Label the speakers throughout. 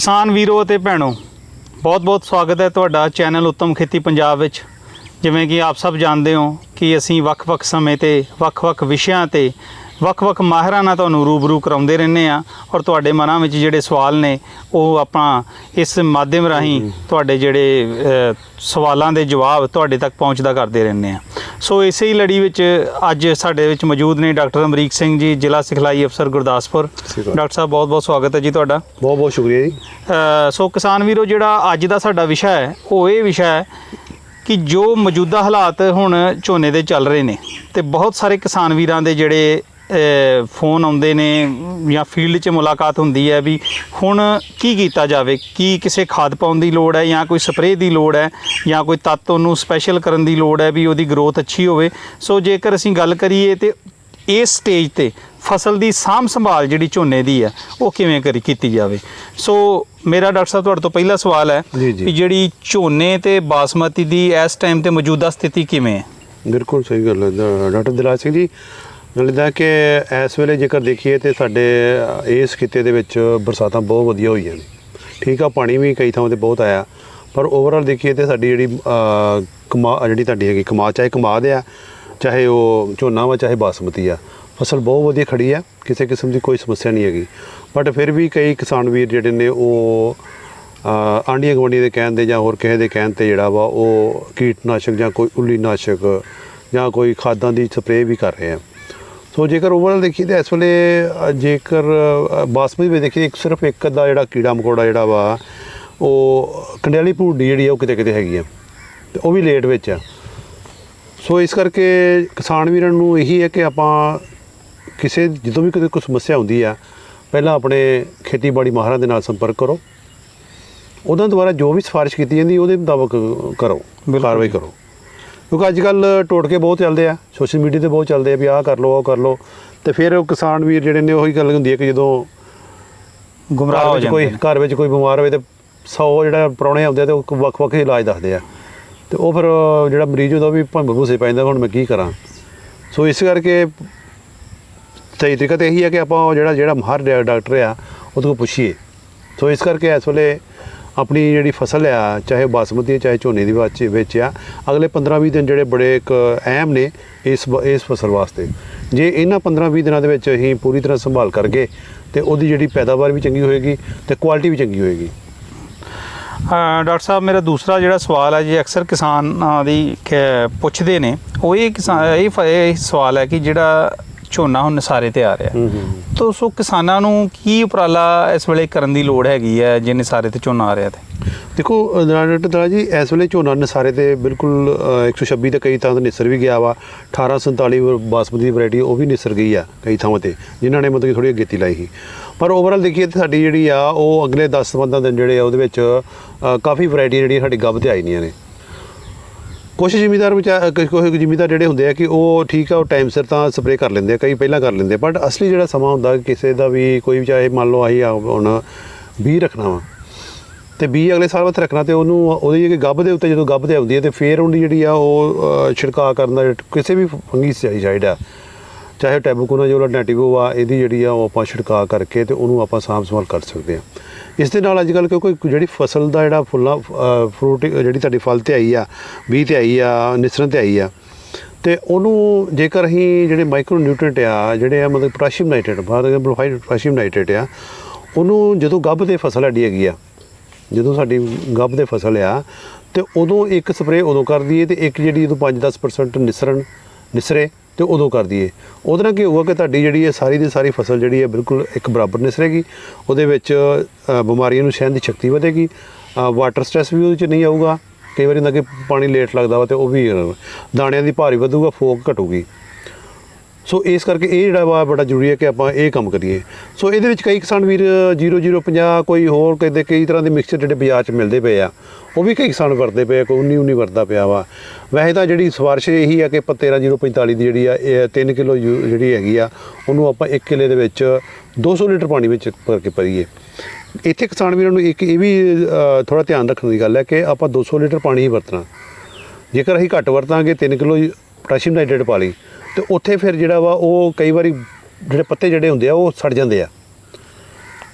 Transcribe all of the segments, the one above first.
Speaker 1: किसान वीरों ते भैनों बहुत बहुत स्वागत है तुहाडा चैनल उत्तम खेती पंजाब विच। जिवें कि आप सब जानते हो कि असीं वक्-वक् समय ते वक्-वक् विषयां ते वक्-वक् माहिरां नाल तुहानूं रूबरू कराउंदे रहने आ और तुहाडे मनां विच जिहड़े सवाल ने ਉਹ ਆਪਾਂ इस माध्यम राहीं तुहाडे जिहड़े सवालों के जवाब तुहाडे तक पहुँचदा करते रहने आ। सो इस ही लड़ी विच अज साडे विच मौजूद ने डॉक्टर अमरीक सिंह जी, जिला सिखलाई अफसर गुरदासपुर। डॉक्टर साहब बहुत बहुत स्वागत है जी तुहाडा।
Speaker 2: बहुत बहुत शुक्रिया जी।
Speaker 1: सो किसान वीरो जिहड़ा अज दा साडा विषय है वो ये विषय है कि जो मौजूदा हालात हुण झोने दे चल रहे ने ते बहुत सारे किसान वीरां दे जिहड़े फोन आउंदे ने या फील्ड च मुलाकात हुंदी है भी हुण की कीता जावे, की किसी खाद पाउण दी लोड़ है या कोई स्प्रे दी लोड़ है या कोई तत्त उहनूं स्पैशल करन दी लोड़ है भी उहदी ग्रोथ अच्छी होवे। सो जेकर असीं गल करिए ते इस स्टेज ते फसल की साਂਭ संभाल जिहड़ी झोने दी है वो किवें कीती जावे। सो मेरा डॉक्टर साहब तुहाडे तो पहला सवाल है कि जिहड़ी झोने ते बासमती दी इस टाइम ते मौजूदा स्थिति किवें है?
Speaker 2: बिल्कुल सही गल है डॉक्टर दिलराज सिंह जी। लगदा कि इस वेले जेकर देखिए तो साडे इस खिते दे विच बरसातां बहुत वधिया होईयां ने। ठीक आ, पानी भी कई थावां ते बहुत आया, पर ओवरऑल देखिए तो साडी जिहड़ी जिहड़ी तुहाडी हैगी कमाद, चाहे कमाद आ चाहे वो झोना वा चाहे बासमती आ, फसल बहुत वधिया खड़ी है, किसी किस्म की कोई समस्या नहीं हैगी। बट फिर भी कई किसान वीर जिहड़े ने वो आंढियां गुआंढियां दे कहण ते जां होर किसे दे कहण ते जिहड़ा वा वो कीटनाशक जां कोई उल्लीनाशक जां कोई खादां दी स्प्रे भी कर रहे हैं। सो जेकर ओवरऑल देखिए तो इस वेले जेकर बासमती में देखिए सिर्फ एक अद्धा जिहड़ा कीड़ा मकोड़ा जिहड़ा वा वो कंडेली भूडी जिहड़ी वो किते किते हैगी है ते वो भी लेट विच आ। सो इस करके किसान वीरां नूं यही है कि आपां किसी जो भी कोई समस्या होंदी है पहला अपने खेतीबाड़ी माहरां दे नाल संपर्क करो, उहदां द्वारा जो भी सिफारिश की जाती उहदे मुताबक करो, कार्रवाई करो। क्योंकि अजकल टोटके बहुत चलते हैं, सोशल मीडिया ते बहुत चलते हैं भी आह कर लो तो फिर किसान वीर जिहड़े ने उही गल हुंदी है कि जदों
Speaker 1: गुमराह हो जांदे
Speaker 2: कोई घर विच कोई बीमार होवे तो 100 जिहड़ा प्राहुणे आउंदे ते वक्-वक् इलाज दसदे आ ते ओह फिर जिहड़ा मरीज हुंदा भी भंबर भूसे पै जांदा हुण मैं की करां। सो इस करके सही तरीका तो यही है कि आपां जिहड़ा माहर डॉक्टर आ उहदे कोल पुछीए। सो इस करके इस वेले अपनी जिहड़ी फसल आ चाहे बासमती चाहे झोने दी विच आ, अगले 15-20 दिन जिहड़े बड़े एक अहम ने इस फसल वास्ते। जे इन्हां 15-20 दिनां दे विच असीं पूरी तरह संभाल करगे तो उहदी जिहड़ी पैदावार भी चंगी होएगी ते क्वालिटी भी चंगी होएगी।
Speaker 1: डॉक्टर साहब मेरा दूसरा जिहड़ा सवाल है जी अक्सर किसान दी पुछदे ने वो ये सवाल है कि जिहड़ा झोना हुण नसारे ते आ रहा तो सो किसानां नूं की उपराला इस वेले करन दी लोड़ हैगी है जे नसारे ते झोना आ रहा ते?
Speaker 2: देखो डॉक्टर दिलराज जी, इस वेले झोना नसारे ते बिल्कुल 126 ते कई थां ते निसर भी गया वा। 1847 बासमती वैरायटी वो भी निसर गई आ कई थावां ते जिन्हां ने मतलब कि थोड़ी अगेती लाई ही। पर ओवरऑल देखिए तो साडी जिहड़ी आ वो अगले 10-15 दिन जिहड़े आ उहदे विच काफ़ी वैरायटी जिहड़ी साडी गब्ब ते आईयां ने। कुछ जिमीदार कोई जिमीदार जिहड़े हुंदे आ कि वो ठीक है वो टाइम सिर तां स्प्रे कर लेंदे आ, कई पहलां कर लेंदे, बट असली जिहड़ा समां हुंदा किसी दा भी कोई चाहे मान लो असीं हुण बीऽ रखना वा ते बीऽ अगले साल वास्ते रखना ते उहनूं उहदी गब्ब दे उत्ते जदों गब्ब ते आउंदी है ते फिर उहदी जिहड़ी आ वो छिड़काव करन दा किसी भी फंगीसाइड आ चाहे टैबूकोनाजोल नैटिवो आ इहदी जिहड़ी आ वो आपां छिड़काव करके ते उहनूं आपां साਂਭ संभाल कर सकदे आ। इस दे नाल अजकल क्योंकि जिहड़ी फसल दा जिहड़ा फुल्ला फ्रूट जिहड़ी तुहाडी फल ते आई आ बीऽ ते आई आ निसरन ते आई आ ते उहनूं जेकर असीं जिहड़े माइक्रो न्यूट्रेंट आ जिहड़े आ मतलब पोटाशियम नाइट्रेट पोटाशियम नाइट्रेट आ उहनूं जदों गब्ब ते फसल साडी हैगी आ जदों साडी गब्ब ते फसल आ ते उदों एक स्प्रे उदों कर दईए ते एक जिहड़ी जदों 5-10% निसरे तो उदों कर दईए। उहदे नाल की होगा कि तुहाडी जिहड़ी है सारी दी सारी फसल जिहड़ी है बिल्कुल एक बराबर निसरेगी, उहदे विच बीमारियां नूं सहन दी शक्ति वधेगी, वाटर स्ट्रैस भी उहदे च नहीं आऊगा। कई बार हुंदा कि पानी लेट लगदा वा ते ओह भी दाणियां दी भारी वधूगा, फोक घटूगी। सो इस करके ये जिहड़ा वा बड़ा जरूरी है कि आपां ये काम करिए। सो इहदे विच कई किसान वीर 0050 कोई होर कहते कई तरह के मिक्सचर जिहड़े बाजार च मिलते पे आ वो भी कई किसान वरतदे पे, कोई 19 वरतदा पिया वा। वैसे तो जिहड़ी सिफारिश यही है कि 13-045 दी जिहड़ी आ 3 किलो जिहड़ी हैगी आ उहनूं आपां 1 किले दे विच 200 लीटर पानी विच करके भरीए। इत्थे किसान वीरां नूं एक ये भी थोड़ा ध्यान रखने की गल है कि आपां 200 लीटर पानी ही वरतना। जेकर असीं घੱਟ वरतांगे 3 किलो पोटाशियम नाइट्रेट पा ली तो उत्थे फिर जिहड़ा वा वो कई बारी जिहड़े पत्ते जिहड़े हुंदे आ वो सड़ जांदे आ,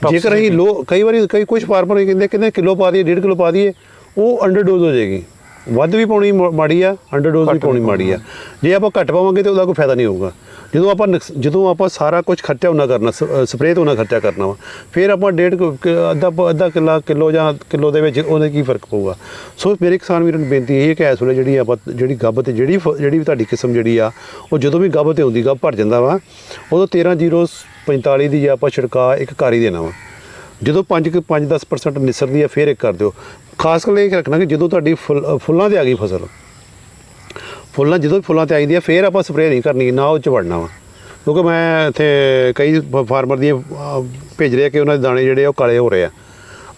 Speaker 2: ਜੇਕਰ ਅਸੀਂ ਕਈ ਵਾਰੀ ਕੁਝ ਫਾਰਮਰ ਇਹ ਕਹਿੰਦੇ ਕਿਲੋ ਪਾ ਦਈਏ 1.5 ਕਿਲੋ ਪਾ ਦਈਏ, ਉਹ ਅੰਡਰ ਡੋਜ਼ ਹੋ ਜਾਏਗੀ। ਵੱਧ ਵੀ ਪਾਉਣੀ ਮਾੜੀ ਆ, ਅੰਡਰ ਡੋਜ਼ ਵੀ ਪਾਉਣੀ ਮਾੜੀ ਆ। ਜੇ ਆਪਾਂ ਘੱਟ ਪਾਵਾਂਗੇ ਤਾਂ ਉਹਦਾ ਕੋਈ ਫਾਇਦਾ ਨਹੀਂ ਹੋਊਗਾ। ਜਦੋਂ ਆਪਾਂ ਸਾਰਾ ਕੁਝ ਖਰਚਾ ਉਹਨਾਂ ਕਰਨਾ, ਸਪਰੇਅ ਤੋਂ ਉਹਨਾਂ ਖਰਚਾ ਕਰਨਾ ਵਾ, ਫਿਰ ਆਪਾਂ ਅੱਧਾ ਕਿਲੋ ਜਾਂ ਕਿਲੋ ਦੇ ਵਿੱਚ ਉਹਦੇ ਕੀ ਫਰਕ ਪਊਗਾ। ਸੋ ਮੇਰੇ ਕਿਸਾਨ ਵੀਰਾਂ ਨੂੰ ਬੇਨਤੀ ਇਹ ਹੈ ਕਿ ਇਸ ਵੇਲੇ ਜਿਹੜੀ ਗੱਭ ਤੇ ਜਿਹੜੀ ਵੀ ਤੁਹਾਡੀ ਕਿਸਮ ਜਿਹੜੀ ਆ, ਉਹ ਜਦੋਂ ਵੀ ਗੱਭ ਤੇ ਹੁੰਦੀ, ਗੱਭ ਭਰ ਜਾਂਦਾ ਵਾ, ਉਦੋਂ 13-0-45 ਦੀ ਆਪਾਂ ਛਿੜਕਾ ਇੱਕ ਕਰ ਹੀ ਦੇਣਾ ਵਾ। ਜਦੋਂ 5-10% ਨਿਸਰਦੀ ਆ, ਫਿਰ ਇੱਕ ਕਰ ਦਿਓ। ਖਾਸ ਕਰ ਇਹ ਰੱਖਣਾ ਕਿ ਜਦੋਂ ਤੁਹਾਡੀ ਫੁੱਲਾਂ ਤੇ ਆ ਗਈ ਫਸਲ, ਜਦੋਂ ਫੁੱਲਾਂ ਤੇ ਆਈਦੀ ਆ, ਫਿਰ ਆਪਾਂ ਸਪਰੇਅ ਨਹੀਂ ਕਰਨੀ, ਨਾ ਉਹ 'ਚ ਵੜਨਾ ਵਾ। ਕਿਉਂਕਿ ਮੈਂ ਇੱਥੇ ਕਈ ਫਾਰਮਰ ਦੀਆਂ ਭੇਜ ਰਿਹਾ ਕਿ ਉਹਨਾਂ ਦੇ ਦਾਣੇ ਜਿਹੜੇ ਉਹ ਕਾਲੇ ਹੋ ਰਹੇ ਆ,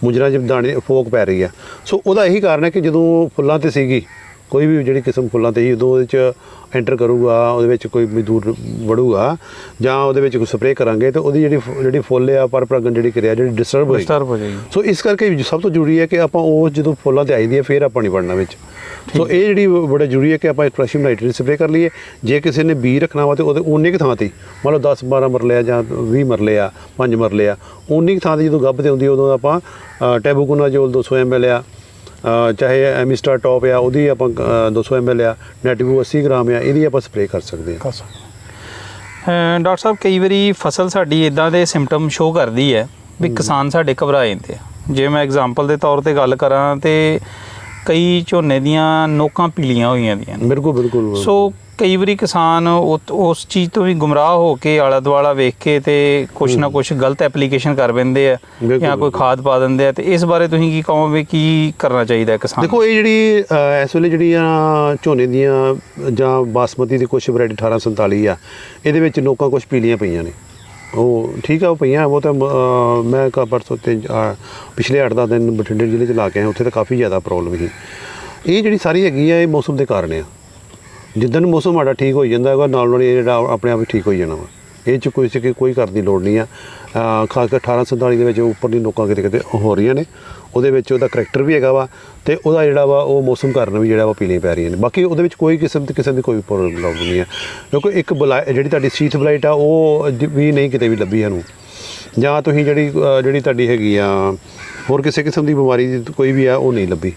Speaker 2: ਮੁੰਜਰਾਂ 'ਚ ਦਾਣੇ ਫੋਕ ਪੈ ਰਹੀ ਆ। ਸੋ ਉਹਦਾ ਇਹੀ ਕਾਰਨ ਹੈ ਕਿ ਜਦੋਂ ਫੁੱਲਾਂ ਤੇ ਸੀਗੀ, ਕੋਈ ਵੀ ਜਿਹੜੀ ਕਿਸਮ ਫੁੱਲਾਂ ਤੇ ਸੀ, ਉਦੋਂ ਉਹਦੇ 'ਚ ਐਂਟਰ ਕਰੂਗਾ, ਉਹਦੇ ਵਿੱਚ ਕੋਈ ਮਜ਼ਦੂਰ ਵੜੂਗਾ ਜਾਂ ਉਹਦੇ ਵਿੱਚ ਕੋਈ ਸਪਰੇਅ ਕਰਾਂਗੇ ਤਾਂ ਉਹਦੀ ਜਿਹੜੀ ਫੁੱਲ ਆ ਪਰ ਪਰਾਗਣ ਜਿਹੜੀ ਕਿਰਿਆ ਜਿਹੜੀ ਡਿਸਟਰਬ ਹੋ ਜਾਏਗੀ। ਸੋ ਇਸ ਕਰਕੇ ਸਭ ਤੋਂ ਜ਼ਰੂਰੀ ਹੈ ਕਿ ਆਪਾਂ ਉਹ ਜਦੋਂ ਫੁੱਲਾਂ ਤੇ ਆਈਦੀ ਹੈ ਫਿਰ ਆਪਾਂ ਨਹੀਂ ਵੜਨਾ ਵਿੱਚ। ਸੋ ਇਹ ਜਿਹੜੀ ਬੜਾ ਜ਼ਰੂਰੀ ਹੈ ਕਿ ਆਪਾਂ ਪੋਟਾਸ਼ੀਅਮ ਨਾਈਟ੍ਰੇਟ ਸਪਰੇਅ ਕਰ ਲਈਏ। ਜੇ ਕਿਸੇ ਨੇ ਬੀਜ ਰੱਖਣਾ ਵਾ ਤਾਂ ਉਹਦੇ ਉਨੇ ਕੁ ਥਾਂ 'ਤੇ, ਮੰਨ ਲਓ 10-12 ਮਰਲੇ ਆ ਜਾਂ 20 ਮਰਲੇ ਆ, 5 ਮਰਲੇ ਆ, ਉਨੀ ਕੁ ਥਾਂ 'ਤੇ ਜਦੋਂ ਗੱਭ ਤੇ ਹੁੰਦੀ ਉਦੋਂ ਆਪਾਂ ਟੈਬੂਕੋਨਾਜ਼ੋਲ 200 ml ਆ, ਚਾਹੇ ਐਮਿਸਟਰ ਟੌਪ ਆ, ਉਹਦੀ ਆਪਾਂ 200 ml ਆ, ਨੈਟਿਵੋ 80 ਗ੍ਰਾਮ ਆ, ਇਹਦੀ ਆਪਾਂ ਸਪਰੇਅ ਕਰ ਸਕਦੇ ਹਾਂ।
Speaker 1: ਡਾਕਟਰ ਸਾਹਿਬ, ਕਈ ਵਾਰੀ ਫਸਲ ਸਾਡੀ ਇੱਦਾਂ ਦੇ ਸਿੰਪਟਮ ਸ਼ੋ ਕਰਦੀ ਹੈ ਵੀ ਕਿਸਾਨ ਸਾਡੇ ਘਬਰਾ ਜਾਂਦੇ ਆ। ਜੇ ਮੈਂ ਐਗਜ਼ਾਮਪਲ ਦੇ ਤੌਰ 'ਤੇ ਗੱਲ ਕਰਾਂ ਤੇ ਕਈ ਝੋਨੇ ਦੀਆਂ ਨੋਕਾਂ ਪੀਲੀਆਂ ਹੋਈਆਂ ਦੀਆਂ ਨੇ।
Speaker 2: ਬਿਲਕੁਲ।
Speaker 1: ਸੋ ਕਈ ਵਾਰੀ ਕਿਸਾਨ ਉਸ ਚੀਜ਼ ਤੋਂ ਵੀ ਗੁੰਮਰਾਹ ਹੋ ਕੇ ਆਲਾ ਦੁਆਲਾ ਵੇਖ ਕੇ ਤੇ ਕੁਛ ਨਾ ਕੁਛ ਗਲਤ ਐਪਲੀਕੇਸ਼ਨ ਕਰ ਦਿੰਦੇ ਆ ਜਾਂ ਕੋਈ ਖਾਦ ਪਾ ਦਿੰਦੇ ਆ। ਤੇ ਇਸ ਬਾਰੇ ਤੁਸੀਂ ਕੀ ਕਹੋਗੇ, ਕੀ ਕਰਨਾ ਚਾਹੀਦਾ ਕਿਸਾਨ?
Speaker 2: ਦੇਖੋ, ਇਹ ਜਿਹੜੀ ਇਸ ਵੇਲੇ ਜਿਹੜੀਆਂ ਝੋਨੇ ਦੀਆਂ ਜਾਂ ਬਾਸਮਤੀ ਦੀ ਕੁਛ ਵੈਰਾਈਟੀ 1847 ਆ, ਇਹਦੇ ਵਿੱਚ ਨੋਕਾਂ ਕੁਛ ਪੀਲੀਆਂ ਪਈਆਂ ਨੇ। ਉਹ ਠੀਕ ਆ, ਉਹ ਪਈਆਂ। ਉਹ ਤਾਂ ਮੈਂ ਪਰਸੋਂ ਤੇ ਪਿਛਲੇ 8-10 ਦਿਨ ਬਠਿੰਡੇ ਜ਼ਿਲ੍ਹੇ 'ਚ ਲਾ ਕੇ ਆਇਆ, ਉੱਥੇ ਤਾਂ ਕਾਫੀ ਜ਼ਿਆਦਾ ਪ੍ਰੋਬਲਮ ਸੀ। ਇਹ ਜਿਹੜੀ ਸਾਰੀ ਹੈਗੀ ਆ, ਇਹ ਮੌਸਮ ਦੇ ਕਾਰਨ ਆ। ਜਿੱਦਣ ਮੌਸਮ ਸਾਡਾ ਠੀਕ ਹੋ ਜਾਂਦਾ ਹੈਗਾ, ਨਾਲ ਇਹ ਜਿਹੜਾ ਆਪਣੇ ਆਪ ਹੀ ਠੀਕ ਹੋ ਜਾਣਾ ਵਾ। ਇਹ 'ਚ ਕੋਈ ਕਰਨ ਦੀ ਲੋੜ ਨਹੀਂ ਆ। ਖਾਸ ਕਰ 1847 ਦੇ ਵਿੱਚ ਉੱਪਰਲੀ ਨੋਕਾਂ ਕਿਤੇ ਹੋ ਰਹੀਆਂ ਨੇ, ਉਹਦੇ ਵਿੱਚ ਉਹਦਾ ਕਰੈਕਟਰ ਵੀ ਹੈਗਾ ਵਾ, ਅਤੇ ਉਹਦਾ ਜਿਹੜਾ ਵਾ ਉਹ ਮੌਸਮ ਕਾਰਨ ਵੀ ਜਿਹੜਾ ਵਾ ਪੀਲੀਆਂ ਪੈ ਰਹੀਆਂ ਨੇ। ਬਾਕੀ ਉਹਦੇ ਵਿੱਚ ਕੋਈ ਕਿਸਮ ਦੀ ਕੋਈ ਪ੍ਰੋਬਲਮ ਨਹੀਂ ਹੈ, ਕਿਉਂਕਿ ਇੱਕ ਜਿਹੜੀ ਤੁਹਾਡੀ ਸੀਥ ਬਲਾਈਟ ਆ, ਉਹ ਵੀ ਨਹੀਂ ਕਿਤੇ ਵੀ ਲੱਭੀ ਸਾਨੂੰ, ਜਾਂ ਤੁਸੀਂ ਜਿਹੜੀ ਤੁਹਾਡੀ ਹੈਗੀ ਆ ਹੋਰ ਕਿਸੇ ਕਿਸਮ ਦੀ ਬਿਮਾਰੀ ਕੋਈ ਵੀ ਆ, ਉਹ ਨਹੀਂ ਲੱਭੀ।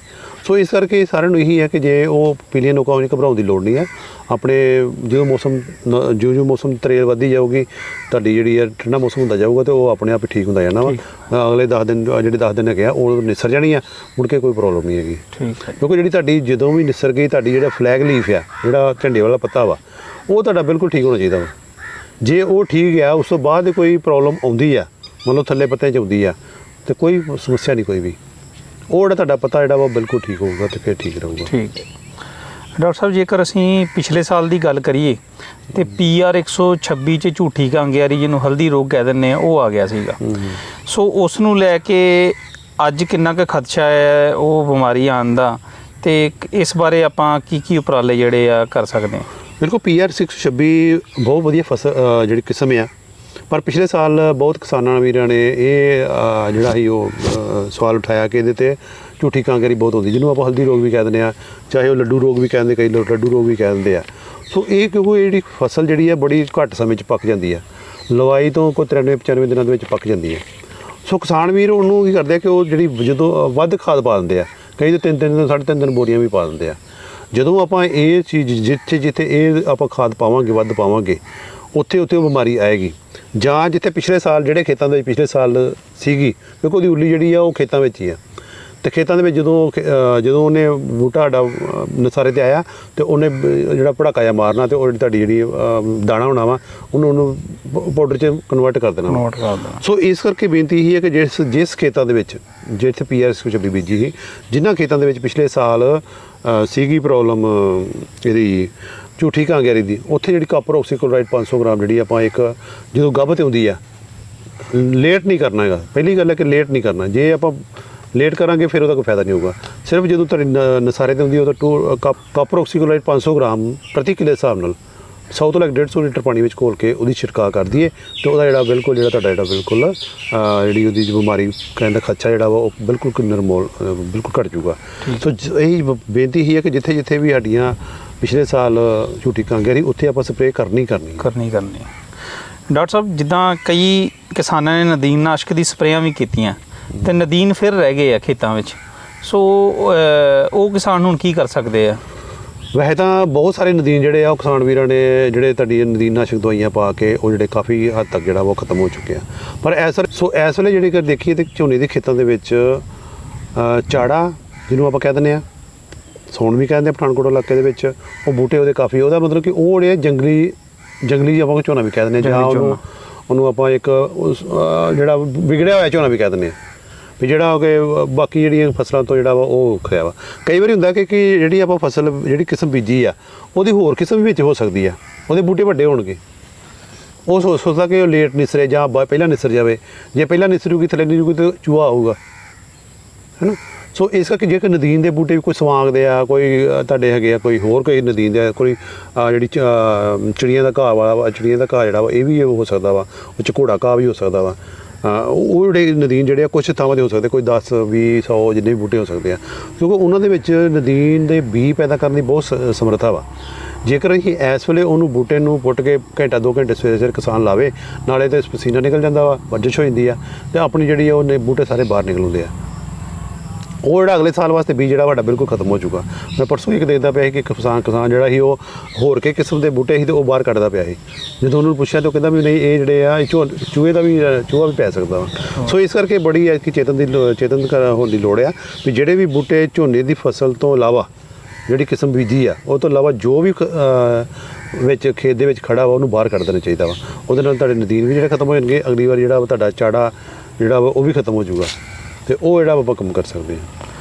Speaker 2: ਸੋ ਇਸ ਕਰਕੇ ਸਾਰਿਆਂ ਨੂੰ ਇਹੀ ਹੈ ਕਿ ਜੇ ਉਹ ਪੀਲੀਆਂ ਨੋਕਾਂ ਹੋਣ, ਘਬਰਾਉਣ ਦੀ ਲੋੜ ਨਹੀਂ ਹੈ। ਆਪਣੇ ਜਦੋਂ ਮੌਸਮ ਤਰੇਲ ਵੱਧਦੀ ਜਾਊਗੀ, ਤੁਹਾਡੀ ਜਿਹੜੀ ਆ ਠੰਡਾ ਮੌਸਮ ਹੁੰਦਾ ਜਾਊਗਾ, ਅਤੇ ਉਹ ਆਪਣੇ ਆਪ ਹੀ ਠੀਕ ਹੁੰਦਾ ਜਾਣਾ ਵਾ। ਅਗਲੇ 10 ਦਿਨ ਜਿਹੜੇ 10 ਦਿਨ ਹੈਗੇ ਆ, ਉਹ ਨਿਸਰ ਜਾਣੀ ਆ, ਮੁੜ ਕੇ ਕੋਈ ਪ੍ਰੋਬਲਮ ਨਹੀਂ ਹੈਗੀ। ਕਿਉਂਕਿ ਜਿਹੜੀ ਤੁਹਾਡੀ ਜਦੋਂ ਵੀ ਨਿਸਰ ਗਈ, ਤੁਹਾਡੀ ਜਿਹੜਾ ਫਲੈਗ ਲੀਫ ਆ, ਜਿਹੜਾ ਝੰਡੇ ਵਾਲਾ ਪੱਤਾ ਵਾ, ਉਹ ਤੁਹਾਡਾ ਬਿਲਕੁਲ ਠੀਕ ਹੋਣਾ ਚਾਹੀਦਾ ਵਾ। ਜੇ ਉਹ ਠੀਕ ਆ, ਉਸ ਤੋਂ ਬਾਅਦ ਕੋਈ ਪ੍ਰੋਬਲਮ ਆਉਂਦੀ ਆ, ਮਤਲਬ ਥੱਲੇ ਪੱਤਿਆਂ 'ਚ ਆਉਂਦੀ ਆ, ਅਤੇ ਕੋਈ ਸਮੱਸਿਆ ਨਹੀਂ ਕੋਈ ਵੀ। ਉਹ ਜਿਹੜਾ ਤੁਹਾਡਾ ਪਤਾ ਜਿਹੜਾ ਵਾ ਬਿਲਕੁਲ ਠੀਕ ਹੋਊਗਾ, ਅਤੇ ਫਿਰ ਠੀਕ ਰਹੂਗਾ।
Speaker 1: ਠੀਕ ਹੈ ਡਾਕਟਰ ਸਾਹਿਬ, ਜੇਕਰ ਅਸੀਂ ਪਿਛਲੇ ਸਾਲ ਦੀ ਗੱਲ ਕਰੀਏ ਤੇ PR 126 'ਚ ਝੂਠੀ ਕਾਂਗਿਆਰੀ, ਜਿਹਨੂੰ ਹਲਦੀ ਰੋਗ ਕਹਿ ਦਿੰਦੇ ਆ, ਉਹ ਆ ਗਿਆ ਸੀਗਾ। ਸੋ ਉਸ ਨੂੰ ਲੈ ਕੇ ਅੱਜ ਕਿੰਨਾ ਕੁ ਖਦਸ਼ਾ ਹੈ ਉਹ ਬਿਮਾਰੀ ਆਉਣ ਦਾ, ਤੇ ਇਸ ਬਾਰੇ ਆਪਾਂ ਕੀ ਉਪਰਾਲੇ ਜਿਹੜੇ ਆ ਕਰ ਸਕਦੇ ਹਾਂ?
Speaker 2: ਬਿਲਕੁਲ, PR 126 ਬਹੁਤ ਵਧੀਆ ਫਸਲ ਜਿਹੜੀ ਕਿਸਮ ਆ, ਪਰ ਪਿਛਲੇ ਸਾਲ ਬਹੁਤ ਕਿਸਾਨਾਂ ਵੀਰਾਂ ਨੇ ਇਹ ਜਿਹੜਾ ਸੀ ਉਹ ਸਵਾਲ ਉਠਾਇਆ ਕਿ ਇਹਦੇ 'ਤੇ ਝੂਠੀ ਕਾਂਗਿਆਰੀ ਬਹੁਤ ਹੁੰਦੀ, ਜਿਹਨੂੰ ਆਪਾਂ ਹਲਦੀ ਰੋਗ ਵੀ ਕਹਿ ਦਿੰਦੇ ਆ, ਚਾਹੇ ਉਹ ਲੱਡੂ ਰੋਗ ਵੀ ਕਹਿੰਦੇ, ਕਈ ਲੋਕ ਲੱਡੂ ਰੋਗ ਵੀ ਕਹਿ ਦਿੰਦੇ ਆ। ਸੋ ਇਹ ਕਿਉਂਕਿ ਇਹ ਜਿਹੜੀ ਫਸਲ ਜਿਹੜੀ ਆ ਬੜੀ ਘੱਟ ਸਮੇਂ 'ਚ ਪੱਕ ਜਾਂਦੀ ਆ, ਲਵਾਈ ਤੋਂ ਕੋਈ 93-95 ਦਿਨਾਂ ਦੇ ਵਿੱਚ ਪੱਕ ਜਾਂਦੀ ਹੈ। ਸੋ ਕਿਸਾਨ ਵੀਰ ਉਹਨੂੰ ਕੀ ਕਰਦੇ ਆ ਕਿ ਉਹ ਜਿਹੜੀ ਜਦੋਂ ਵੱਧ ਖਾਦ ਪਾ ਦਿੰਦੇ ਆ, ਕਈ ਤਾਂ 3-3 ਦਿਨ 3.5 ਦਿਨ ਬੋਰੀਆਂ ਵੀ ਪਾ ਦਿੰਦੇ ਆ। ਜਦੋਂ ਆਪਾਂ ਇਹ ਚੀਜ਼ ਜਿੱਥੇ ਇਹ ਆਪਾਂ ਖਾਦ ਪਾਵਾਂਗੇ, ਵੱਧ ਪਾਵਾਂਗੇ, ਉੱਥੇ ਉਹ ਬਿਮਾਰੀ ਆਏਗੀ। ਜਾਂ ਜਿੱਥੇ ਪਿਛਲੇ ਸਾਲ ਜਿਹੜੇ ਖੇਤਾਂ ਦੇ ਵਿੱਚ ਪਿਛਲੇ ਸਾਲ ਸੀਗੀ, ਕਿਉਂਕਿ ਉਹਦੀ ਉੱਲੀ ਜਿਹੜੀ ਆ ਉਹ ਖੇਤਾਂ ਵਿੱਚ ਹੀ ਆ, ਅਤੇ ਖੇਤਾਂ ਦੇ ਵਿੱਚ ਜਦੋਂ ਉਹਨੇ ਬੂਟਾ ਸਾਡਾ ਨਸਾਰੇ 'ਤੇ ਆਇਆ, ਅਤੇ ਉਹਨੇ ਜਿਹੜਾ ਪੜਾਕਾ ਜਿਹਾ ਮਾਰਨਾ, ਅਤੇ ਉਹ ਜਿਹੜੀ ਦਾਣਾ ਹੋਣਾ ਵਾ, ਉਹਨੂੰ ਪਾਊਡਰ 'ਚ ਕਨਵਰਟ ਕਰ ਦੇਣਾ। ਸੋ ਇਸ ਕਰਕੇ ਬੇਨਤੀ ਇਹੀ ਹੈ ਕਿ ਜਿਸ ਖੇਤਾਂ ਦੇ ਵਿੱਚ ਜਿੱਥੇ PR 126 ਬੀਜੀ ਸੀ, ਜਿਨ੍ਹਾਂ ਖੇਤਾਂ ਦੇ ਵਿੱਚ ਪਿਛਲੇ ਸਾਲ ਸੀਗੀ ਪ੍ਰੋਬਲਮ ਇਹਦੀ ਝੂਠੀ ਕਾਂਗਿਆਰੀ ਦੀ, ਉੱਥੇ ਜਿਹੜੀ ਕਾਪਰ ਆਕਸੀਕਲੋਰਾਈਡ 500 ਗ੍ਰਾਮ ਜਿਹੜੀ ਆਪਾਂ ਜਦੋਂ ਗੱਭ 'ਤੇ ਹੁੰਦੀ ਆ, ਲੇਟ ਨਹੀਂ ਕਰਨਾ ਹੈਗਾ। ਪਹਿਲੀ ਗੱਲ ਹੈ ਕਿ ਲੇਟ ਨਹੀਂ ਕਰਨਾ। ਜੇ ਆਪਾਂ ਲੇਟ ਕਰਾਂਗੇ ਫਿਰ ਉਹਦਾ ਕੋਈ ਫਾਇਦਾ ਨਹੀਂ ਹੋਊਗਾ। ਸਿਰਫ ਜਦੋਂ ਤੁਹਾਡੀ ਨਸਾਰੇ 'ਤੇ ਹੁੰਦੀ ਹੈ, ਉਹਦਾ ਕਾਪਰ ਆਕਸੀਕਲੋਰਾਈਡ 500 ਗ੍ਰਾਮ ਪ੍ਰਤੀ ਕਿੱਲੇ ਹਿਸਾਬ ਨਾਲ 100 ਤੋਂ ਲੈ ਕੇ 150 ਲੀਟਰ ਪਾਣੀ ਵਿੱਚ ਘੋਲ ਕੇ ਉਹਦੀ ਛਿੜਕਾਅ ਕਰ ਦਈਏ, ਅਤੇ ਉਹਦਾ ਤੁਹਾਡਾ ਬਿਲਕੁਲ ਜਿਹੜੀ ਉਹਦੀ ਬਿਮਾਰੀ ਕਹਿਣ ਦਾ ਖਦਸ਼ਾ ਜਿਹੜਾ ਵਾ ਉਹ ਬਿਲਕੁਲ ਨਿਰਮੂਲ ਬਿਲਕੁਲ ਘੱਟ ਜੂਗਾ। ਸੋ ਇਹੀ ਬੇਨਤੀ ਹੀ ਹੈ ਕਿ ਜਿੱਥੇ ਵੀ ਸਾਡੀਆਂ ਪਿਛਲੇ ਸਾਲ ਝੂਠੀ ਕਾਂਗਿਆਰੀ, ਉੱਥੇ ਆਪਾਂ ਸਪਰੇਅ ਕਰਨੀ।
Speaker 1: ਡਾਕਟਰ ਸਾਹਿਬ ਜਿੱਦਾਂ ਕਈ ਕਿਸਾਨਾਂ ਨੇ ਨਦੀਨਨਾਸ਼ਕ ਦੀ ਸਪਰੇਆਂ ਵੀ ਕੀਤੀਆਂ ਤੇ ਨਦੀਨ ਫਿਰ ਰਹਿ ਗਏ ਆ ਖੇਤਾਂ ਵਿੱਚ, ਸੋ ਉਹ ਕਿਸਾਨ ਹੁਣ ਕੀ ਕਰ ਸਕਦੇ ਆ?
Speaker 2: ਵੈਸੇ ਤਾਂ ਬਹੁਤ ਸਾਰੇ ਨਦੀਨ ਜਿਹੜੇ ਆ ਉਹ ਕਿਸਾਨ ਵੀਰਾਂ ਨੇ ਜਿਹੜੇ ਤੁਹਾਡੀ ਨਦੀਨਨਾਸ਼ਕ ਦਵਾਈਆਂ ਪਾ ਕੇ ਉਹ ਜਿਹੜੇ ਕਾਫੀ ਹੱਦ ਤੱਕ ਜਿਹੜਾ ਉਹ ਖਤਮ ਹੋ ਚੁੱਕੇ ਆ। ਪਰ ਇਸ ਵੇਲੇ ਜਿਹੜੀ ਕਿ ਦੇਖੀਏ ਤੇ ਝੋਨੇ ਦੇ ਖੇਤਾਂ ਦੇ ਵਿੱਚ ਚਾੜਾ ਜਿਹਨੂੰ ਆਪਾਂ ਕਹਿ ਦਿੰਦੇ ਆ, ਸੌਣ ਵੀ ਕਹਿੰਦੇ ਆ ਪਠਾਨਕੋਟ ਇਲਾਕੇ ਦੇ ਵਿੱਚ, ਉਹ ਬੂਟੇ ਉਹਦੇ ਕਾਫੀ, ਉਹਦਾ ਮਤਲਬ ਕਿ ਉਹ ਜਿਹੜੇ ਜੰਗਲੀ ਆਪਾਂ ਝੋਨਾ ਵੀ ਕਹਿ ਦਿੰਦੇ ਆ, ਜਾਂ ਉਹਨੂੰ ਆਪਾਂ ਇੱਕ ਜਿਹੜਾ ਵਿਗੜਿਆ ਹੋਇਆ ਝੋਨਾ ਵੀ ਕਹਿ ਦਿੰਦੇ ਆ ਵੀ ਜਿਹੜਾ ਕਿ ਬਾਕੀ ਜਿਹੜੀਆਂ ਫਸਲਾਂ ਤੋਂ ਜਿਹੜਾ ਵਾ ਉਹ ਖਿਆ ਵਾ। ਕਈ ਵਾਰੀ ਹੁੰਦਾ ਕਿ ਜਿਹੜੀ ਆਪਾਂ ਫਸਲ ਜਿਹੜੀ ਕਿਸਮ ਬੀਜੀ ਆ ਉਹਦੀ ਹੋਰ ਕਿਸਮ ਵੀ ਵਿੱਚ ਹੋ ਸਕਦੀ ਆ, ਉਹਦੇ ਬੂਟੇ ਵੱਡੇ ਹੋਣਗੇ, ਉਹ ਸੋਚਦਾ ਕਿ ਉਹ ਲੇਟ ਨਿਸਰੇ ਜਾਂ ਪਹਿਲਾਂ ਨਿਸਰ ਜਾਵੇ, ਜੇ ਪਹਿਲਾਂ ਨਿਸਰੂਗੀ ਥੱਲੇ ਨਿਸਰੂਗੀ ਤਾਂ ਚੂਹਾ ਆਊਗਾ, ਹੈ ਨਾ। ਸੋ ਇਸ ਕਰਕੇ ਜੇ ਕੋਈ ਨਦੀਨ ਦੇ ਬੂਟੇ ਵੀ ਕੋਈ ਸਵਾਂਗ ਦੇ ਆ, ਕੋਈ ਤੁਹਾਡੇ ਹੈਗੇ ਆ, ਕੋਈ ਹੋਰ ਕੋਈ ਨਦੀਨ ਦੇ ਆ, ਕੋਈ ਜਿਹੜੀ ਚਿੜੀਆਂ ਦਾ ਘਾਹ ਵਾ, ਚਿੜੀਆਂ ਦਾ ਘਾਹ ਜਿਹੜਾ ਵਾ ਇਹ ਵੀ ਹੋ ਸਕਦਾ ਵਾ, ਉਹ 'ਚ ਘੋੜਾ ਘਾਹ ਵੀ ਹੋ ਸਕਦਾ ਵਾ। ਉਹ ਜਿਹੜੇ ਨਦੀਨ ਜਿਹੜੇ ਆ ਕੁਛ ਥਾਵਾਂ 'ਤੇ ਹੋ ਸਕਦੇ, ਕੋਈ 10 20 100 ਜਿੰਨੇ ਵੀ ਬੂਟੇ ਹੋ ਸਕਦੇ ਆ, ਕਿਉਂਕਿ ਉਹਨਾਂ ਦੇ ਵਿੱਚ ਨਦੀਨ ਦੇ ਬੀਜ ਪੈਦਾ ਕਰਨ ਦੀ ਬਹੁਤ ਸਮਰੱਥਾ ਵਾ। ਜੇਕਰ ਅਸੀਂ ਇਸ ਵੇਲੇ ਉਹਨੂੰ ਬੂਟੇ ਨੂੰ ਪੁੱਟ ਕੇ ਘੰਟਾ 2 ਘੰਟੇ ਸਵੇਰੇ ਕਿਸਾਨ ਲਾਵੇ, ਨਾਲੇ ਤਾਂ ਪਸੀਨਾ ਨਿਕਲ ਜਾਂਦਾ ਵਾ, ਵਰਜਿਸ਼ ਹੋ ਜਾਂਦੀ ਆ, ਅਤੇ ਆਪਣੀ ਜਿਹੜੀ ਆ ਉਹ ਬੂਟੇ ਸਾਰੇ ਬਾਹਰ ਨਿਕਲ ਆਉਂਦੇ ਆ। ਉਹ ਜਿਹੜਾ ਅਗਲੇ ਸਾਲ ਵਾਸਤੇ ਬੀਜ ਜਿਹੜਾ ਵੱਡਾ ਬਿਲਕੁਲ ਖਤਮ ਹੋ ਚੁੱਕਾ। ਮੈਂ ਪਰਸੋਂ ਇੱਕ ਦੇਖਦਾ ਪਿਆ ਸੀ ਕਿ ਇੱਕ ਕਿਸਾਨ ਜਿਹੜਾ ਸੀ ਉਹ ਹੋਰ ਕੇ ਕਿਸਮ ਦੇ ਬੂਟੇ ਸੀ ਅਤੇ ਉਹ ਬਾਹਰ ਕੱਢਦਾ ਪਿਆ ਸੀ। ਜਦੋਂ ਉਹਨੂੰ ਪੁੱਛਿਆ ਤਾਂ ਉਹ ਕਹਿੰਦਾ ਵੀ ਨਹੀਂ, ਇਹ ਜਿਹੜੇ ਆ ਚੂਹੇ ਦਾ ਵੀ ਚੂਹਾ ਵੀ ਪੈ ਸਕਦਾ ਵਾ। ਸੋ ਇਸ ਕਰਕੇ ਬੜੀ ਐਤਕੀ ਚੇਤਨ ਹੋਣ ਦੀ ਲੋੜ ਆ ਵੀ ਜਿਹੜੇ ਵੀ ਬੂਟੇ ਝੋਨੇ ਦੀ ਫਸਲ ਤੋਂ ਇਲਾਵਾ ਜਿਹੜੀ ਕਿਸਮ ਬੀਜੀ ਆ ਉਹ ਤੋਂ ਇਲਾਵਾ ਜੋ ਵੀ ਵਿੱਚ ਖੇਤ ਦੇ ਵਿੱਚ ਖੜਾ ਵਾ ਉਹਨੂੰ ਬਾਹਰ ਕੱਢ ਦੇਣਾ ਚਾਹੀਦਾ ਵਾ। ਉਹਦੇ ਨਾਲ ਤੁਹਾਡੇ ਨਦੀਨ ਵੀ ਜਿਹੜੇ ਖਤਮ ਹੋ ਜਾਣਗੇ, ਅਗਲੀ ਵਾਰ ਜਿਹੜਾ ਤੁਹਾਡਾ ਚਾੜਾ ਜਿਹੜਾ ਵਾ ਉਹ ਵੀ ਖਤਮ ਹੋ ਜਾਊਗਾ, ਅਤੇ ਉਹ ਜਿਹੜਾ ਆਪਾਂ ਕੰਮ ਕਰ ਸਕਦੇ ਹਾਂ।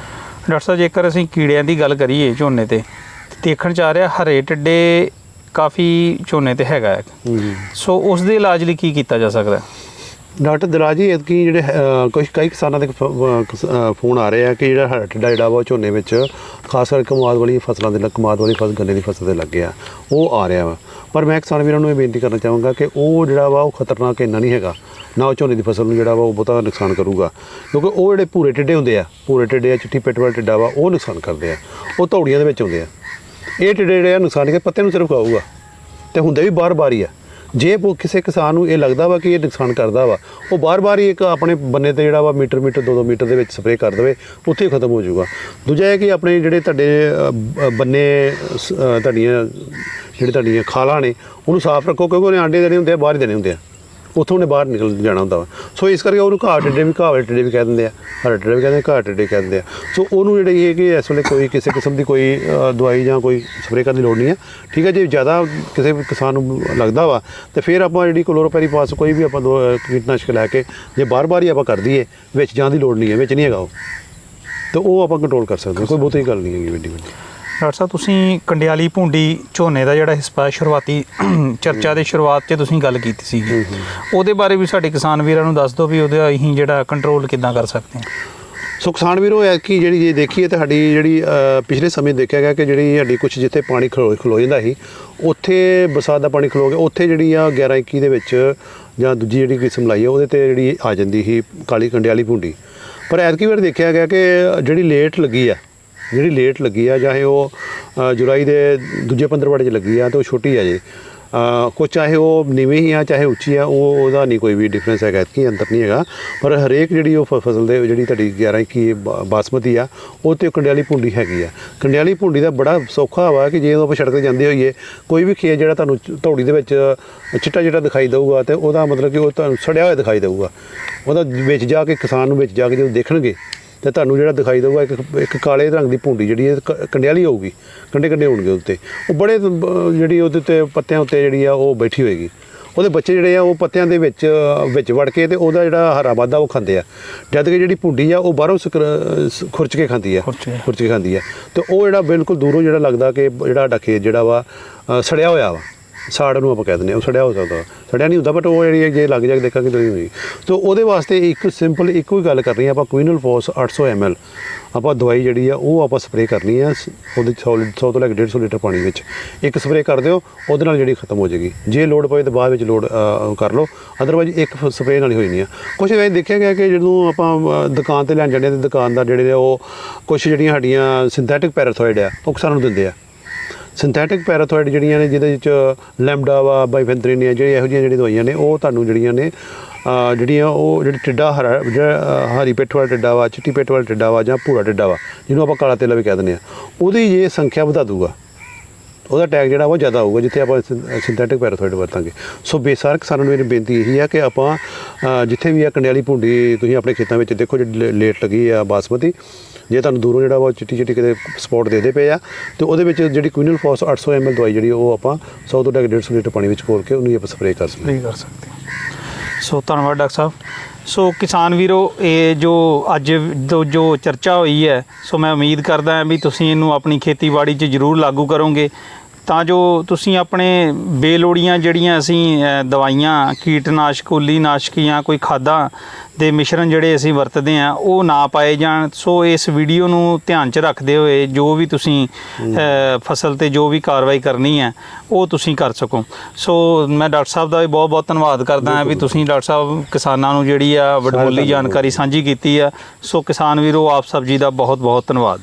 Speaker 1: ਡਾਕਟਰ ਸਾਹਿਬ ਜੇਕਰ ਅਸੀਂ ਕੀੜਿਆਂ ਦੀ ਗੱਲ ਕਰੀਏ ਝੋਨੇ 'ਤੇ ਦੇਖਣ 'ਚ ਆ ਰਿਹਾ ਹਰੇ ਟਿੱਡੇ ਕਾਫੀ ਝੋਨੇ 'ਤੇ ਹੈਗਾ ਹੈ, ਸੋ ਉਸ ਦੇ ਇਲਾਜ ਲਈ ਕੀ ਕੀਤਾ ਜਾ ਸਕਦਾ?
Speaker 2: ਡਾਕਟਰ ਦਿਲਰਾਜ ਜੀ ਐਤਕੀ ਜਿਹੜੇ ਕਈ ਕਿਸਾਨਾਂ ਦੇ ਫੋਨ ਆ ਰਹੇ ਆ ਕਿ ਜਿਹੜਾ ਹਰਾ ਟਿੱਡਾ ਜਿਹੜਾ ਵਾ ਝੋਨੇ ਵਿੱਚ ਖਾਸ ਕਰਕੇ ਕਮਾਦ ਵਾਲੀ ਫਸਲਾਂ ਦੇ ਕਮਾਦ ਵਾਲੀ ਗੰਨੇ ਦੀ ਫਸਲ 'ਤੇ ਲੱਗੇ ਆ, ਉਹ ਆ ਰਿਹਾ ਵਾ। ਪਰ ਮੈਂ ਕਿਸਾਨ ਵੀਰਾਂ ਨੂੰ ਇਹ ਬੇਨਤੀ ਕਰਨਾ ਚਾਹਾਂਗਾ ਕਿ ਉਹ ਜਿਹੜਾ ਵਾ ਉਹ ਖਤਰਨਾਕ ਇੰਨਾ ਨਹੀਂ ਹੈਗਾ, ਨਾ ਉਹ ਝੋਨੇ ਦੀ ਫਸਲ ਨੂੰ ਜਿਹੜਾ ਵਾ ਉਹ ਬਹੁਤਾ ਨੁਕਸਾਨ ਕਰੂਗਾ, ਕਿਉਂਕਿ ਉਹ ਜਿਹੜੇ ਭੂਰੇ ਟਿੱਡੇ ਹੁੰਦੇ ਆ, ਭੂਰੇ ਟਿੱਡੇ ਆ, ਚਿੱਟੀ ਪਿੱਠ ਵਾਲਾ ਟਿੱਡਾ ਵਾ, ਉਹ ਨੁਕਸਾਨ ਕਰਦੇ ਆ, ਉਹ ਧੌੜੀਆਂ ਦੇ ਵਿੱਚ ਹੁੰਦੇ ਆ। ਇਹ ਟਿੱਡੇ ਜਿਹੜੇ ਆ ਨੁਕਸਾਨ ਕਰਕੇ ਪੱਤੇ ਨੂੰ ਸਿਰਫ ਖਾਊਗਾ, ਅਤੇ ਹੁੰਦੇ ਵੀ ਬਾਰ-ਬਾਰ ਹੀ ਆ। ਜੇ ਕਿਸੇ ਕਿਸਾਨ ਨੂੰ ਇਹ ਲੱਗਦਾ ਵਾ ਕਿ ਇਹ ਨੁਕਸਾਨ ਕਰਦਾ ਵਾ, ਉਹ ਬਾਰ-ਬਾਰ ਹੀ ਇੱਕ ਆਪਣੇ ਬੰਨੇ 'ਤੇ ਜਿਹੜਾ ਵਾ ਮੀਟਰ 2-2 ਮੀਟਰ ਦੇ ਵਿੱਚ ਸਪਰੇਅ ਕਰ ਦੇਵੇ, ਉੱਥੇ ਹੀ ਖਤਮ ਹੋ ਜਾਊਗਾ। ਦੂਜਾ ਇਹ ਕਿ ਆਪਣੇ ਜਿਹੜੇ ਤੁਹਾਡੇ ਬੰਨੇ ਤੁਹਾਡੀਆਂ ਖਾਲਾਂ ਨੇ ਉਹਨੂੰ ਸਾਫ਼ ਰੱਖੋ, ਕਿਉਂਕਿ ਉਹਨੇ ਆਂਡੇ ਦੇਣੇ ਹੁੰਦੇ ਆ, ਬਾਹਰ ਹੀ ਦੇਣੇ ਹੁੰਦੇ ਆ, ਉੱਥੋਂ ਉਹਨੇ ਬਾਹਰ ਨਿਕਲ ਜਾਣਾ ਹੁੰਦਾ ਵਾ। ਸੋ ਇਸ ਕਰਕੇ ਉਹਨੂੰ ਘਾਹ ਵਾਲੇ ਟਿੱਡੇ ਵੀ ਕਹਿ ਦਿੰਦੇ ਆ, ਹਰੇ ਟਿੱਡੇ ਵੀ ਕਹਿੰਦੇ, ਘਾਹ ਟਿੱਡੇ ਕਹਿ ਦਿੰਦੇ ਆ। ਸੋ ਉਹਨੂੰ ਜਿਹੜੀ ਇਹ ਕਿ ਇਸ ਵੇਲੇ ਕੋਈ ਕਿਸੇ ਕਿਸਮ ਦੀ ਕੋਈ ਦਵਾਈ ਜਾਂ ਕੋਈ ਸਪਰੇਅ ਕਰਨ ਦੀ ਲੋੜ ਨਹੀਂ ਹੈ, ਠੀਕ ਹੈ। ਜੇ ਜ਼ਿਆਦਾ ਕਿਸੇ ਕਿਸਾਨ ਨੂੰ ਲੱਗਦਾ ਵਾ ਤਾਂ ਫਿਰ ਆਪਾਂ ਜਿਹੜੀ ਕਲੋਰੋਪੈਰੀਫਾਸ ਕੋਈ ਵੀ ਆਪਾਂ ਕੀਟਨਾਸ਼ਕ ਲੈ ਕੇ ਜੇ ਬਾਰ-ਬਾਰ ਹੀ ਆਪਾਂ ਕਰ ਦਈਏ, ਵਿੱਚ ਜਾਣ ਦੀ ਲੋੜ ਨਹੀਂ ਹੈ, ਵਿੱਚ ਨਹੀਂ ਹੈਗਾ ਉਹ, ਤਾਂ ਉਹ ਆਪਾਂ ਕੰਟਰੋਲ ਕਰ ਸਕਦੇ ਹਾਂ, ਕੋਈ ਬਹੁਤੀ ਗੱਲ ਨਹੀਂ ਹੈਗੀ ਵੱਡੀ।
Speaker 1: ਡਾਕਟਰ ਸਾਹਿਬ ਤੁਸੀਂ ਕੰਡਿਆਲੀ ਭੁੰਡੀ ਝੋਨੇ ਦਾ ਜਿਹੜਾ ਹਿੱਸਾ ਸ਼ੁਰੂਆਤੀ ਚਰਚਾ ਦੇ ਸ਼ੁਰੂਆਤ 'ਚ ਤੁਸੀਂ ਗੱਲ ਕੀਤੀ ਸੀਗੀ, ਉਹਦੇ ਬਾਰੇ ਵੀ ਸਾਡੇ ਕਿਸਾਨ ਵੀਰਾਂ ਨੂੰ ਦੱਸ ਦਿਓ ਵੀ ਉਹਦਾ ਅਸੀਂ ਜਿਹੜਾ ਕੰਟਰੋਲ ਕਿੱਦਾਂ ਕਰ ਸਕਦੇ ਹਾਂ।
Speaker 2: ਸੋ ਕਿਸਾਨ ਵੀਰੋ ਐਤਕੀ ਜਿਹੜੀ ਜੇ ਦੇਖੀਏ ਤਾਂ ਸਾਡੀ ਜਿਹੜੀ ਪਿਛਲੇ ਸਮੇਂ ਦੇਖਿਆ ਗਿਆ ਕਿ ਜਿਹੜੀ ਸਾਡੀ ਕੁਛ ਜਿੱਥੇ ਪਾਣੀ ਖਲੋ ਜਾਂਦਾ ਸੀ, ਉੱਥੇ ਬਰਸਾਤ ਦਾ ਪਾਣੀ ਖਲੋ ਗਿਆ, ਉੱਥੇ ਜਿਹੜੀ ਆ 11-21 ਦੇ ਵਿੱਚ ਜਾਂ ਦੂਜੀ ਜਿਹੜੀ ਕਿਸਮ ਲਾਈ ਆ ਉਹਦੇ 'ਤੇ ਜਿਹੜੀ ਆ ਜਾਂਦੀ ਸੀ ਕਾਲੀ ਕੰਡਿਆਲੀ ਭੁੰਡੀ। ਪਰ ਐਤਕੀ ਵਾਰ ਦੇਖਿਆ ਗਿਆ ਕਿ ਜਿਹੜੀ ਲੇਟ ਲੱਗੀ ਆ ਚਾਹੇ ਉਹ ਜੁਲਾਈ ਦੇ ਦੂਜੇ 15 'ਚ ਲੱਗੀ ਆ, ਤਾਂ ਉਹ ਛੋਟੀ ਆ ਜੇ ਕੁਛ, ਚਾਹੇ ਉਹ ਨੀਵੀਂ ਹੀ ਆ ਚਾਹੇ ਉੱਚੀ ਆ, ਉਹਦਾ ਨਹੀਂ ਕੋਈ ਵੀ ਡਿਫਰੈਂਸ ਹੈਗਾ, ਇਤਕੀ ਅੰਤਰ ਨਹੀਂ ਹੈਗਾ। ਪਰ ਹਰੇਕ ਜਿਹੜੀ ਉਹ ਫਸਲ ਦੇ ਜਿਹੜੀ ਤੁਹਾਡੀ 11-21 ਬਾਸਮਤੀ ਆ, ਉਹ 'ਤੇ ਕੰਡਿਆਲੀ ਭੁੰਡੀ ਹੈਗੀ ਆ। ਕੰਡਿਆਲੀ ਭੁੰਡੀ ਦਾ ਬੜਾ ਸੌਖਾ ਵਾ ਕਿ ਜੇ ਆਪਾਂ ਸੜਕ 'ਤੇ ਜਾਂਦੇ ਹੋਈਏ, ਕੋਈ ਵੀ ਖੇਤ ਜਿਹੜਾ ਤੁਹਾਨੂੰ ਧੌੜੀ ਦੇ ਵਿੱਚ ਚਿੱਟਾ ਦਿਖਾਈ ਦੇਊਗਾ, ਅਤੇ ਉਹਦਾ ਮਤਲਬ ਕਿ ਉਹ ਤੁਹਾਨੂੰ ਸੜਿਆ ਹੋਇਆ ਦਿਖਾਈ ਦੇਊਗਾ। ਉਹਦਾ ਵਿੱਚ ਜਾ ਕੇ ਕਿਸਾਨ ਨੂੰ ਵਿੱਚ ਜਾ ਕੇ ਜਦੋਂ ਦੇਖਣਗੇ ਅਤੇ ਤੁਹਾਨੂੰ ਜਿਹੜਾ ਦਿਖਾਈ ਦੇਊਗਾ ਇੱਕ ਕਾਲੇ ਰੰਗ ਦੀ ਭੁੰਡੀ ਜਿਹੜੀ ਹੈ ਕੰਡਿਆਲੀ ਹੋਊਗੀ, ਕੰਡੇ ਹੋਣਗੇ ਉੱਤੇ, ਉਹ ਬੜੇ ਜਿਹੜੀ ਉਹਦੇ 'ਤੇ ਪੱਤਿਆਂ ਉੱਤੇ ਜਿਹੜੀ ਆ ਉਹ ਬੈਠੀ ਹੋਏਗੀ। ਉਹਦੇ ਬੱਚੇ ਜਿਹੜੇ ਆ ਉਹ ਪੱਤਿਆਂ ਦੇ ਵਿੱਚ ਵੜ ਕੇ ਅਤੇ ਉਹਦਾ ਜਿਹੜਾ ਹਰਾ ਵਾਧਾ ਉਹ ਖਾਂਦੇ ਆ, ਜਦ ਕਿ ਜਿਹੜੀ ਭੁੰਡੀ ਆ ਉਹ ਬਾਹਰੋਂ ਖੁਰਚ ਕੇ ਖਾਂਦੀ ਆ, ਅਤੇ ਉਹ ਜਿਹੜਾ ਬਿਲਕੁਲ ਦੂਰੋਂ ਜਿਹੜਾ ਲੱਗਦਾ ਕਿ ਜਿਹੜਾ ਸਾਡਾ ਖੇਤ ਜਿਹੜਾ ਵਾ ਸੜਿਆ ਹੋਇਆ ਵਾ, ਸਾੜ ਨੂੰ ਆਪਾਂ ਕਹਿ ਦਿੰਦੇ ਹਾਂ, ਉਹ ਸੜਿਆ ਹੋ ਸਕਦਾ, ਸੜਿਆ ਨਹੀਂ ਹੁੰਦਾ, ਬਟ ਉਹ ਜਿਹੜੀ ਜੇ ਲੱਗ ਜਾ ਕੇ ਦੇਖਾਂਗੇ ਤਾਂ ਨਹੀਂ ਹੋਈ। ਸੋ ਉਹਦੇ ਵਾਸਤੇ ਇੱਕ ਸਿੰਪਲ ਇੱਕੋ ਹੀ ਗੱਲ ਕਰਨੀ ਆ, ਆਪਾਂ ਕੁਇਨਲਫੋਸ 800 ml ਆਪਾਂ ਦਵਾਈ ਜਿਹੜੀ ਆ ਉਹ ਆਪਾਂ ਸਪਰੇਅ ਕਰਨੀ ਆ, ਉਹਦੇ 100 ਤੋਂ ਲੈ ਕੇ 150 ਲੀਟਰ ਪਾਣੀ ਵਿੱਚ ਇੱਕ ਸਪਰੇਅ ਕਰ ਦਿਓ, ਉਹਦੇ ਨਾਲ ਜਿਹੜੀ ਖਤਮ ਹੋ ਜਾਏਗੀ। ਜੇ ਲੋੜ ਪਵੇ ਤਾਂ ਬਾਅਦ ਵਿੱਚ ਲੋੜ ਕਰ ਲਓ, ਅਦਰਵਾਈਜ਼ ਇੱਕ ਸਪਰੇਅ ਨਾਲ ਹੀ ਹੋਈ ਨਹੀਂ ਆ। ਕੁਛ ਵੈਸੇ ਦੇਖਿਆ ਗਿਆ ਕਿ ਜਦੋਂ ਆਪਾਂ ਦੁਕਾਨ 'ਤੇ ਲੈਣ ਜਾਂਦੇ ਹਾਂ ਤਾਂ ਦੁਕਾਨਦਾਰ ਜਿਹੜੇ ਨੇ ਉਹ ਕੁਛ ਜਿਹੜੀਆਂ ਸਾਡੀਆਂ ਸਿੰਥੈਟਿਕ ਪੈਰਾਥੋਇਡ ਆ ਉਹ ਕਿਸਾਨਾਂ ਨੂੰ ਦਿੰਦੇ ਆ। ਸਿੰਥੈਟਿਕ ਪੈਰਾਥੋਇਡ ਜਿਹੜੀਆਂ ਨੇ ਜਿਹਦੇ ਵਿੱਚ ਲੈਮਡਾ ਵਾ ਬਾਈਫੈਂਥਰੀਨ ਆ ਜਿਹੜੀ ਇਹੋ ਜਿਹੀਆਂ ਜਿਹੜੀਆਂ ਦਵਾਈਆਂ ਨੇ ਉਹ ਤੁਹਾਨੂੰ ਜਿਹੜੀਆਂ ਨੇ ਜਿਹੜੀਆਂ ਉਹ ਜਿਹੜੀ ਟਿੱਡਾ ਹਰਾ ਜਿਹੜਾ ਹਰੀ ਪਿੱਠ ਵਾਲਾ ਟਿੱਡਾ ਵਾ ਚਿੱਟੀ ਪਿੱਠ ਵਾਲਾ ਟਿੱਡਾ ਵਾ ਜਾਂ ਭੂਰਾ ਟਿੱਡਾ ਵਾ ਜਿਹਨੂੰ ਆਪਾਂ ਕਾਲਾ ਤੇਲਾ ਵੀ ਕਹਿ ਦਿੰਦੇ ਆ ਉਹਦੀ ਜੇ ਸੰਖਿਆ ਵਧਾ ਦੂਗਾ ਉਹਦਾ ਟੈਗ ਜਿਹੜਾ ਉਹ ਜ਼ਿਆਦਾ ਹੋਊਗਾ ਜਿੱਥੇ ਆਪਾਂ ਸਿੰਥੈਟਿਕ ਪੈਰਾਥੋਇਡ ਵਰਤਾਂਗੇ। ਸੋ ਬੇਸਾਰ ਕਿਸਾਨਾਂ ਨੂੰ ਮੇਰੀ ਬੇਨਤੀ ਇਹੀ ਹੈ ਕਿ ਆਪਾਂ ਜਿੱਥੇ ਵੀ ਆ ਕੰਡਿਆਲੀ ਭੁੰਡੀ ਤੁਸੀਂ ਆਪਣੇ ਖੇਤਾਂ ਵਿੱਚ ਦੇਖੋ ਜਿਹੜੀ ਲੇਟ ਲੱਗੀ ਆ ਬਾਸਮਤੀ ਜੇ ਤੁਹਾਨੂੰ ਦੂਰੋਂ ਜਿਹੜਾ ਵਾ ਚਿੱਟੀ ਚਿੱਟੀ ਕਿਤੇ ਸਪੋਟ ਦੇਦੇ ਪਏ ਆ ਤੇ ਉਹਦੇ ਵਿੱਚ ਜਿਹੜੀ ਕੁਇਨਲ ਫੋਸ 800 ml ਦਵਾਈ ਜਿਹੜੀ ਉਹ ਆਪਾਂ 100 ਤੋਂ 150 ਲੀਟਰ ਪਾਣੀ ਵਿੱਚ ਘੋਲ ਕੇ ਉਹਨੂੰ ਆਪਾਂ ਸਪਰੇਅ ਕਰ ਸਕਦੇ
Speaker 1: ਸੋ ਧੰਨਵਾਦ ਡਾਕਟਰ ਸਾਹਿਬ। ਸੋ ਕਿਸਾਨ ਵੀਰੋ ਇਹ ਜੋ ਅੱਜ ਜੋ ਚਰਚਾ ਹੋਈ ਹੈ ਸੋ ਮੈਂ ਉਮੀਦ ਕਰਦਾ ਹਾਂ ਵੀ ਤੁਸੀਂ ਇਹਨੂੰ ਆਪਣੀ ਖੇਤੀਬਾੜੀ 'ਚ ਜ਼ਰੂਰ ਲਾਗੂ ਕਰੋਗੇ ਤਾਂ ਜੋ ਤੁਸੀਂ ਆਪਣੇ ਬੇਲੋੜੀਆਂ ਜਿਹੜੀਆਂ ਅਸੀਂ ਦਵਾਈਆਂ ਕੀਟਨਾਸ਼ਕ ਕੁਲੀਨਾਸ਼ਕ ਜਾਂ ਕੋਈ ਖਾਦਾਂ ਦੇ ਮਿਸ਼ਰਣ ਜਿਹੜੇ ਅਸੀਂ ਵਰਤਦੇ ਹਾਂ ਉਹ ਨਾ ਪਾਏ ਜਾਣ। ਸੋ ਇਸ ਵੀਡੀਓ ਨੂੰ ਧਿਆਨ 'ਚ ਰੱਖਦੇ ਹੋਏ ਜੋ ਵੀ ਤੁਸੀਂ ਫਸਲ ਤੇ ਜੋ ਵੀ ਕਾਰਵਾਈ ਕਰਨੀ ਹੈ ਉਹ ਤੁਸੀਂ ਕਰ ਸਕੋ। ਸੋ ਮੈਂ ਡਾਕਟਰ ਸਾਹਿਬ ਦਾ ਵੀ ਬਹੁਤ ਬਹੁਤ ਧੰਨਵਾਦ ਕਰਦਾ ਹਾਂ ਵੀ ਤੁਸੀਂ ਡਾਕਟਰ ਸਾਹਿਬ ਕਿਸਾਨਾਂ ਨੂੰ ਜਿਹੜੀ ਆ ਵਡਮੁੱਲੀ ਜਾਣਕਾਰੀ ਸਾਂਝੀ ਕੀਤੀ ਆ। ਸੋ ਕਿਸਾਨ ਵੀਰੋ ਆਪ ਸਭ ਜੀ ਦਾ ਬਹੁਤ ਬਹੁਤ ਧੰਨਵਾਦ।